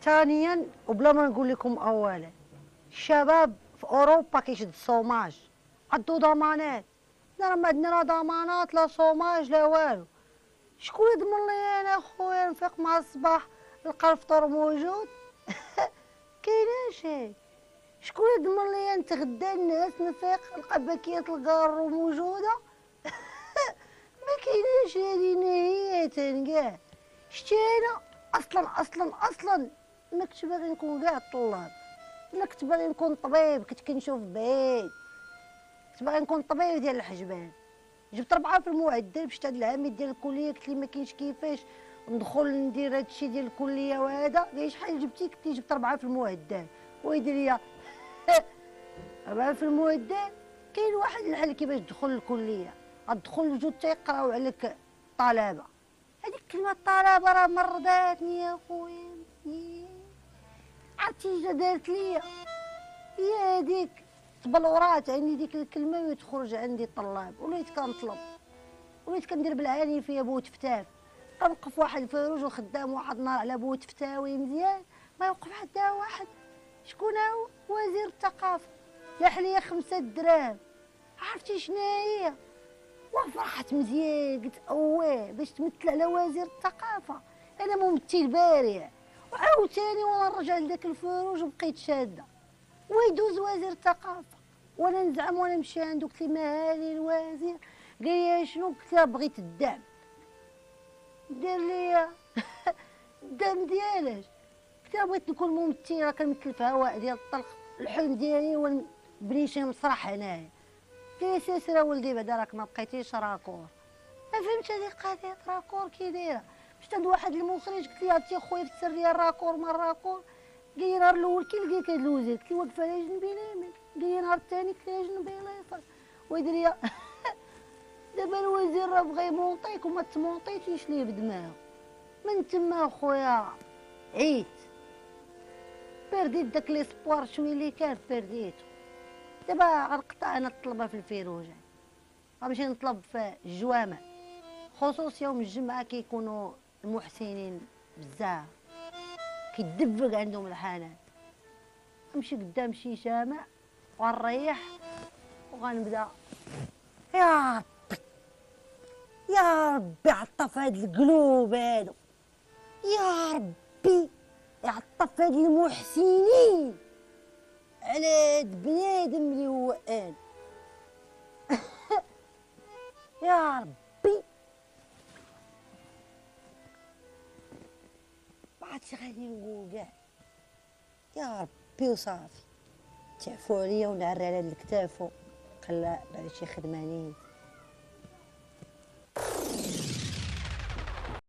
ثانيا وبلا ما نقول لكم اولا، الشباب في اوروبا كيشد الصوماج، عندو ضمانات. حنا راه ما عندنا لا ضمانات لا صوماج لا والو. شكون يضمن لي انا اخويا نفيق مع الصباح نلقى الفطور موجود؟ كايناش هيك. شكون يضمن لي نتغدى الناس نفيق نلقى باكيه الكارو موجوده؟ ما كايناش هادي نهاية كاع. شتي انا اصلا ما كنتش باغي نكون كاع الطلاب. انا كنت باغي نكون طبيب، كنت كنشوف بعيد، كنت باغي نكون طبيب ديال الحجبان. جبت 4 في المعدل باش هاد العامل ديال الكليه، قلت لي ما كاينش كيفاش ندخل ندير هادشي ديال الكليه وهذا. قال لي شحال جبتي؟ قلت لي جبت 4 في المعدل. ويدير ليا 4 في المعدل. كاين واحد الحل كيفاش تدخل الكليه، غتدخل الجود تيقراو عليك الطلبه. هذيك كلمه الطلبه راه مرضاتني يا خويا. عرفتي اش دارت ليا؟ هي هذيك تبلورات عندي ديك الكلمه وتخرج عندي طلاب. وليت كنطلب، وليت كندير بالعاني فيها بوتفتاف. كنوقف واحد الفاروج وخدام واحد النهار على بوتفتاوي مزيان، ما يوقف حتى واحد. شكون هو؟ وزير الثقافه. لاح ليا 5 دراهم. عرفتي شنو هي؟ وفرحت مزيان، قلت اواه باش تمثل على وزير الثقافه، انا ممثل بارع. وعاوتاني وانا نرجع لذاك الفروج وبقيت شاده. ويدوز وزير الثقافه وانا نزعم وانا نمشي عنده. قلت لي مالي الوزير؟ قال لي شنو؟ قلت له بغيت الدعم. دار لي الدعم ديالاش؟ قلت له بغيت نكون ممثله كنمثل في هواء ديال الطلق. الحلم ديالي هو نبني شي مسرح هنايا. قال لي سير ولدي بعدا راك ما بقيتيش راكور. ما فهمتش هذيك قضيه راكور كي دايره. مشيت عند واحد المخرج قلت ليه عرفتي خويا في السريه الراكور ما الراكور؟ قال لي نهار الاول كي لقيت هذا الوزير قلت ليه واقفه على جنبي اليمين. قال لي نهار الثاني قلت ليه جنبي اليسار. ويدير لي دابا الوزير راه بغا يمونطيك وما تمونطيتيش ليه بدماغه. من تما خويا عييت، برديت داك ليسبوار شويه اللي كان برديتو. دابا غنقطع انا الطلبه في الفيروجه، غنمشي نطلب في الجوامع، خصوص يوم الجمعه كيكونوا المحسنين بزاف، كيدبق عندهم الحنان. نمشي قدام شي جامع ونريح وغنبدا يا ربي يا ربي عطف هاد القلوب هادو، يا ربي يعطف هاد المحسنين على هاد بنادم اللي هو انا. يا ربي ما عرفتش غادي نقول كاع. يا ربي وصافي، تعفو عليا ونعري على هاد الكتاف وخلا بعد شي خدمه نيت.